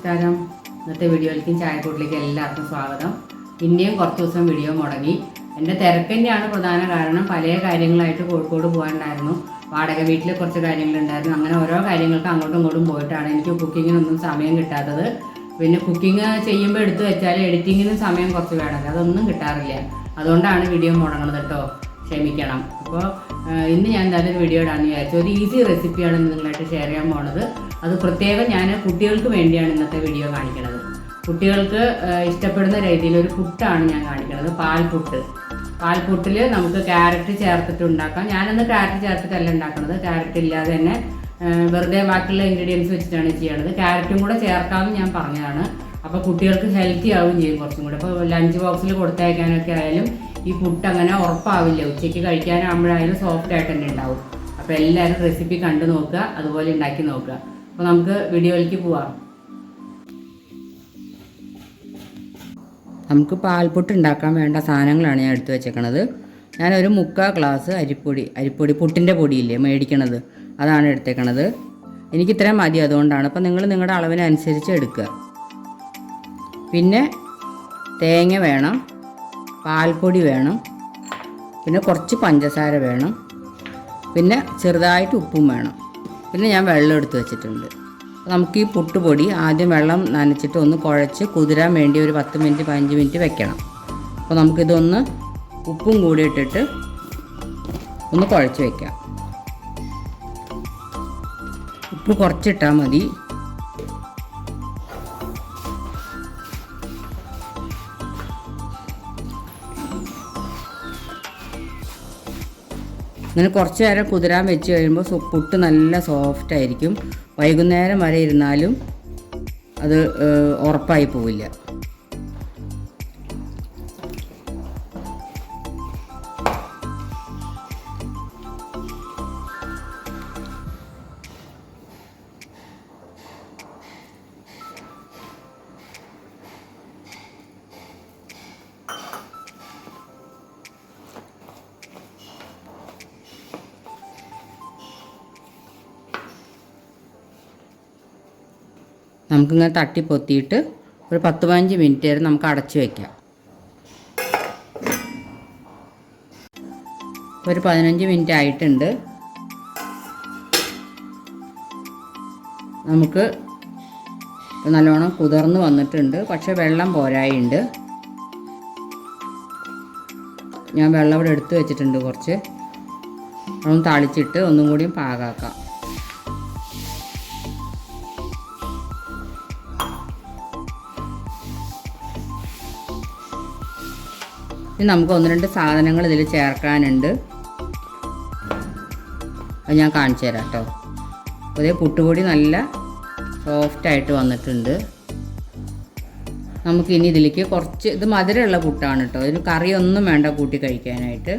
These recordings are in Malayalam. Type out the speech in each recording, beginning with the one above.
നമസ്കാരം. ഇന്നത്തെ വീഡിയോയിലേക്കും ചായക്കൂട്ടിലേക്കും എല്ലാവർക്കും സ്വാഗതം. പിന്നെയും കുറച്ച് ദിവസം വീഡിയോ മുടങ്ങി. എൻ്റെ തിരക്ക് തന്നെയാണ് പ്രധാന കാരണം. പല കാര്യങ്ങളായിട്ട് കോഴിക്കോട് പോകാനുണ്ടായിരുന്നു. വാടക വീട്ടിൽ കുറച്ച് കാര്യങ്ങളുണ്ടായിരുന്നു. അങ്ങനെ ഓരോ കാര്യങ്ങൾക്ക് അങ്ങോട്ടും ഇങ്ങോട്ടും പോയിട്ടാണ് എനിക്ക് കുക്കിങ്ങിനൊന്നും സമയം കിട്ടാത്തത്. പിന്നെ കുക്കിംഗ് ചെയ്യുമ്പോൾ എടുത്തു വെച്ചാൽ എഡിറ്റിങ്ങിനും സമയം കുറച്ച് വേണമല്ലോ, അതൊന്നും കിട്ടാറില്ല. അതുകൊണ്ടാണ് വീഡിയോ മുടങ്ങുന്നത് കേട്ടോ, ക്ഷമിക്കണം. അപ്പോൾ ഇന്ന് ഞാൻ എന്തായാലും ഒരു വീഡിയോ ഇടാമെന്ന് വിചാരിച്ചു. ഒരു ഈസി റെസിപ്പിയാണ് നിങ്ങളായിട്ട് ഷെയർ ചെയ്യാൻ പോണത്. അത് പ്രത്യേകം ഞാൻ കുട്ടികൾക്ക് വേണ്ടിയാണ് ഇന്നത്തെ വീഡിയോ കാണിക്കുന്നത്. കുട്ടികൾക്ക് ഇഷ്ടപ്പെടുന്ന രീതിയിൽ ഒരു പുട്ടാണ് ഞാൻ കാണിക്കുന്നത്, പാൽപുട്ട്. പാൽപുട്ടിൽ നമുക്ക് ക്യാരറ്റ് ചേർത്തിട്ട് ഉണ്ടാക്കാം. ഞാനൊന്ന് ക്യാരറ്റ് ചേർത്തിട്ടല്ല ഉണ്ടാക്കുന്നത്, ക്യാരറ്റ് ഇല്ലാതെ തന്നെ വെറുതെ ബാക്കിയുള്ള ഇൻഗ്രീഡിയൻസ് വെച്ചിട്ടാണ് ചെയ്യണത്. ക്യാരറ്റും കൂടെ ചേർക്കാമെന്ന് ഞാൻ പറഞ്ഞതാണ്. അപ്പോൾ കുട്ടികൾക്ക് ഹെൽത്തി ആവുകയും ചെയ്യും കുറച്ചും കൂടെ. അപ്പോൾ ലഞ്ച് ബോക്സിൽ കൊടുത്തയക്കാനൊക്കെ ആയാലും ഈ പുട്ട് അങ്ങനെ ഉറപ്പാവില്ല. ഉച്ചയ്ക്ക് കഴിക്കാനാകുമ്പോഴായാലും സോഫ്റ്റ് ആയിട്ട് തന്നെ ഉണ്ടാവും. അപ്പോൾ എല്ലാവരും റെസിപ്പി കണ്ടു നോക്കുക, അതുപോലെ ഉണ്ടാക്കി നോക്കുക. അപ്പോൾ നമുക്ക് വീഡിയോയിലേക്ക് പോവാം. നമുക്ക് പാൽപുട്ട് ഉണ്ടാക്കാൻ വേണ്ട സാധനങ്ങളാണ് ഞാൻ എടുത്തു വെച്ചേക്കണത്. ഞാനൊരു 3/4 ഗ്ലാസ് അരിപ്പൊടി പുട്ടിൻ്റെ പൊടിയില്ലേ മേടിക്കണത്, അതാണ് എടുത്തേക്കണത്. എനിക്ക് ഇത്രയും മതി, അതുകൊണ്ടാണ്. അപ്പോൾ നിങ്ങൾ നിങ്ങളുടെ അളവിനനുസരിച്ച് എടുക്കുക. പിന്നെ തേങ്ങ വേണം, പാൽപ്പൊടി വേണം, പിന്നെ കുറച്ച് പഞ്ചസാര വേണം, പിന്നെ ചെറുതായിട്ട് ഉപ്പും വേണം. പിന്നെ ഞാൻ വെള്ളം എടുത്ത് വെച്ചിട്ടുണ്ട്. നമുക്ക് ഈ പുട്ടുപൊടി ആദ്യം വെള്ളം നനച്ചിട്ട് ഒന്ന് കുഴച്ച് കുതിരാൻ വേണ്ടി ഒരു 10 മിനിറ്റ് 15 മിനിറ്റ് വെക്കണം. അപ്പോൾ നമുക്കിതൊന്ന് ഉപ്പും കൂടി ഇട്ടിട്ട് ഒന്ന് കുഴച്ച് വയ്ക്കാം. ഉപ്പ് കുറച്ചിട്ടാൽ മതി. അങ്ങനെ കുറച്ച് നേരം കുതിരാൻ വെച്ച് കഴിയുമ്പോൾ പുട്ട് നല്ല സോഫ്റ്റ് ആയിരിക്കും. വൈകുന്നേരം വരെ ഇരുന്നാലും അത് ഉറപ്പായി പോവില്ല. നമുക്കിങ്ങനെ തട്ടി പൊത്തിയിട്ട് ഒരു 10-15 മിനിറ്റ് വരെ നമുക്ക് അടച്ചു വയ്ക്കാം. ഒരു 15 മിനിറ്റ് ആയിട്ടുണ്ട്. നമുക്ക് നല്ലോണം കുതിർന്ന് വന്നിട്ടുണ്ട്, പക്ഷേ വെള്ളം പോരായുണ്ട്. ഞാൻ വെള്ളം ഇവിടെ എടുത്ത് വെച്ചിട്ടുണ്ട് കുറച്ച്. അതൊന്ന് തളിച്ചിട്ട് ഒന്നും കൂടിയും പാകാക്കാം. ഇനി നമുക്ക് 1-2 സാധനങ്ങൾ ഇതിൽ ചേർക്കാനുണ്ട്. അത് ഞാൻ കാണിച്ചു തരാം കേട്ടോ. അതേ പുട്ടുപൊടി നല്ല സോഫ്റ്റായിട്ട് വന്നിട്ടുണ്ട്. നമുക്കിനി ഇതിലേക്ക് കുറച്ച്, ഇത് മധുരമുള്ള പുട്ടാണ് കേട്ടോ, ഇതിന് കറിയൊന്നും വേണ്ട കൂട്ടി കഴിക്കാനായിട്ട്.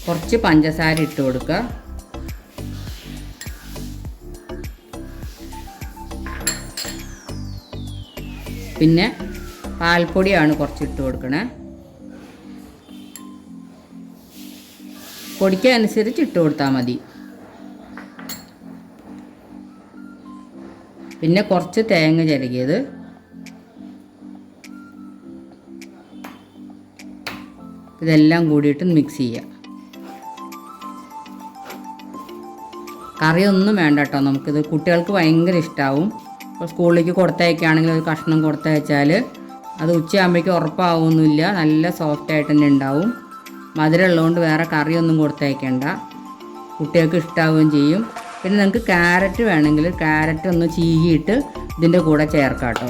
കുറച്ച് പഞ്ചസാര ഇട്ട് കൊടുക്കുക. പിന്നെ പാൽപ്പൊടിയാണ് കുറച്ച് ഇട്ട് കൊടുക്കണേ. പൊടിക്കനുസരിച്ച് ഇട്ട് കൊടുത്താൽ മതി. പിന്നെ കുറച്ച് തേങ്ങ ചിരകിയത്, ഇതെല്ലാം കൂടിയിട്ട് മിക്സ് ചെയ്യുക. കറിയൊന്നും വേണ്ട കേട്ടോ. നമുക്കിത് കുട്ടികൾക്ക് ഭയങ്കര ഇഷ്ടമാവും. ഇപ്പോൾ സ്കൂളിലേക്ക് കൊടുത്തയക്കുകയാണെങ്കിൽ ഒരു കഷ്ണം കൊടുത്തയച്ചാൽ അത് ഉച്ചയാകുമ്പോഴേക്കും ഉറപ്പാവുമൊന്നുമില്ല, നല്ല സോഫ്റ്റായിട്ട് തന്നെ ഉണ്ടാവും. മധുരം ഉള്ളതുകൊണ്ട് വേറെ കറിയൊന്നും കൊടുത്തയക്കേണ്ട, കുട്ടികൾക്ക് ഇഷ്ടാവുകയും ചെയ്യും. പിന്നെ നിങ്ങൾക്ക് ക്യാരറ്റ് വേണമെങ്കിൽ ക്യാരറ്റ് ഒന്ന് ചീകിയിട്ട് ഇതിൻ്റെ കൂടെ ചേർക്കാം കേട്ടോ.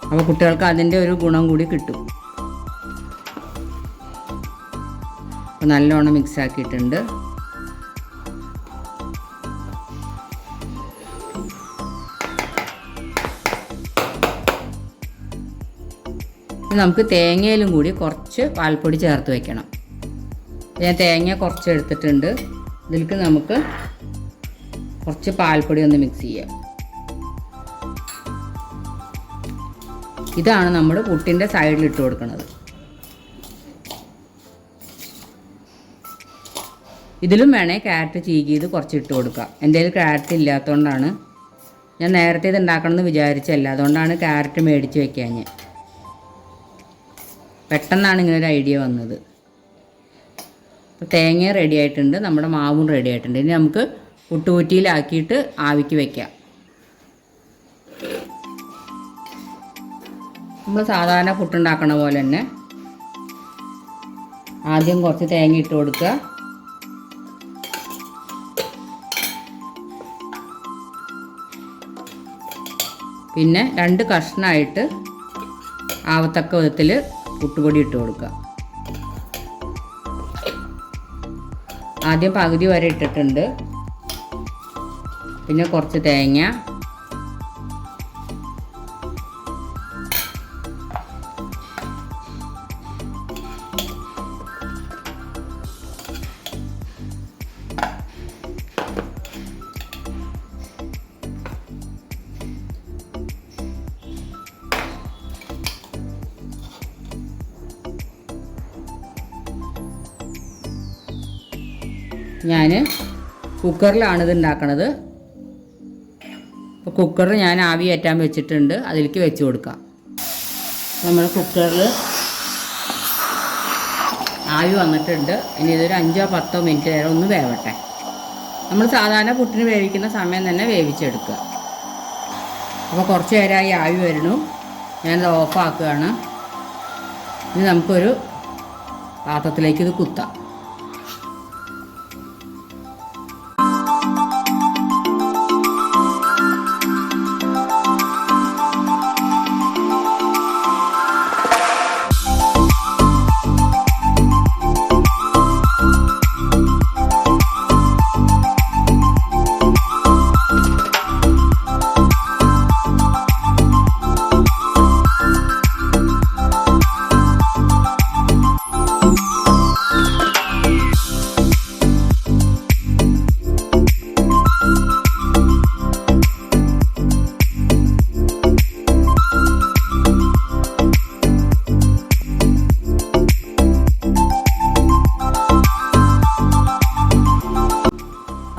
അപ്പോൾ കുട്ടികൾക്ക് അതിൻ്റെ ഒരു ഗുണം കൂടി കിട്ടും. അപ്പോൾ നല്ലോണം മിക്സ് ആക്കിയിട്ടുണ്ട്. നമുക്ക് തേങ്ങയിലും കൂടി കുറച്ച് പാൽപ്പൊടി ചേർത്ത് വെക്കണം. ഞാൻ തേങ്ങ കുറച്ച് എടുത്തിട്ടുണ്ട്. ഇതിലേക്ക് നമുക്ക് കുറച്ച് പാൽപ്പൊടി ഒന്ന് മിക്സ് ചെയ്യാം. ഇതാണ് നമ്മൾ പുട്ടിൻ്റെ സൈഡിൽ ഇട്ട് കൊടുക്കുന്നത്. ഇതിലും വേണേൽ ക്യാരറ്റ് ചീകിയത് കുറച്ച് ഇട്ട് കൊടുക്കാം. എൻ്റെ കയ്യിൽ ക്യാരറ്റ് ഇല്ലാത്തതുകൊണ്ടാണ്. ഞാൻ നേരത്തെ ഇത് ഉണ്ടാക്കണമെന്ന് വിചാരിച്ചല്ല, അതുകൊണ്ടാണ് ക്യാരറ്റ് മേടിച്ച് വെക്കാൻ. ഞാൻ പെട്ടെന്നാണ് ഇങ്ങനൊരു ഐഡിയ വന്നത്. അപ്പോൾ തേങ്ങ റെഡി ആയിട്ടുണ്ട്, നമ്മുടെ മാവും റെഡി ആയിട്ടുണ്ട്. ഇനി നമുക്ക് പുട്ടുകുറ്റിയിലാക്കിയിട്ട് ആവിക്ക് വയ്ക്കാം. നമ്മൾ സാധാരണ പുട്ടുണ്ടാക്കണ പോലെ തന്നെ ആദ്യം കുറച്ച് തേങ്ങ ഇട്ട് കൊടുക്കുക. പിന്നെ 2 കഷ്ണമായിട്ട് ആവത്തക്ക വിധത്തിൽ പുട്ടുപൊടി ഇട്ട് കൊടുക്കുക. ആദ്യം പകുതി വരെ ഇട്ടിട്ടുണ്ട്. പിന്നെ കുറച്ച് തേങ്ങ, ഞാൻ കുക്കറിലാണ് ഇത് ഉണ്ടാക്കണത്. അപ്പോൾ കുക്കർ ഞാൻ ആവി കയറ്റാൻ വെച്ചിട്ടുണ്ട്, അതിലേക്ക് വെച്ച് കൊടുക്കാം. നമ്മൾ കുക്കറിൽ ആവി വന്നിട്ടുണ്ട്. ഇനി ഇതൊരു 5-10 മിനിറ്റ് നേരം ഒന്ന് വേവട്ടെ. നമ്മൾ സാധാരണ പുട്ടിന് വേവിക്കുന്ന സമയം തന്നെ വേവിച്ചെടുക്കുക. അപ്പോൾ കുറച്ച് നേരമായി ആവി വരണു. ഞാനത് ഓഫാക്കുകയാണ്. ഇനി നമുക്കൊരു പാത്രത്തിലേക്ക് ഇത് കുത്താം.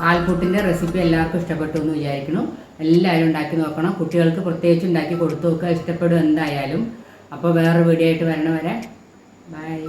പാൽപുട്ടിൻ്റെ റെസിപ്പി എല്ലാവർക്കും ഇഷ്ടപ്പെട്ടു എന്ന് വിചാരിക്കുന്നു. എല്ലാവരും ഉണ്ടാക്കി നോക്കണം. കുട്ടികൾക്ക് പ്രത്യേകിച്ച് ഉണ്ടാക്കി കൊടുത്തു നോക്കുക, ഇഷ്ടപ്പെടും എന്തായാലും. അപ്പോൾ വേറൊരു വീഡിയോ ആയിട്ട് വരണ വരെ ബൈ.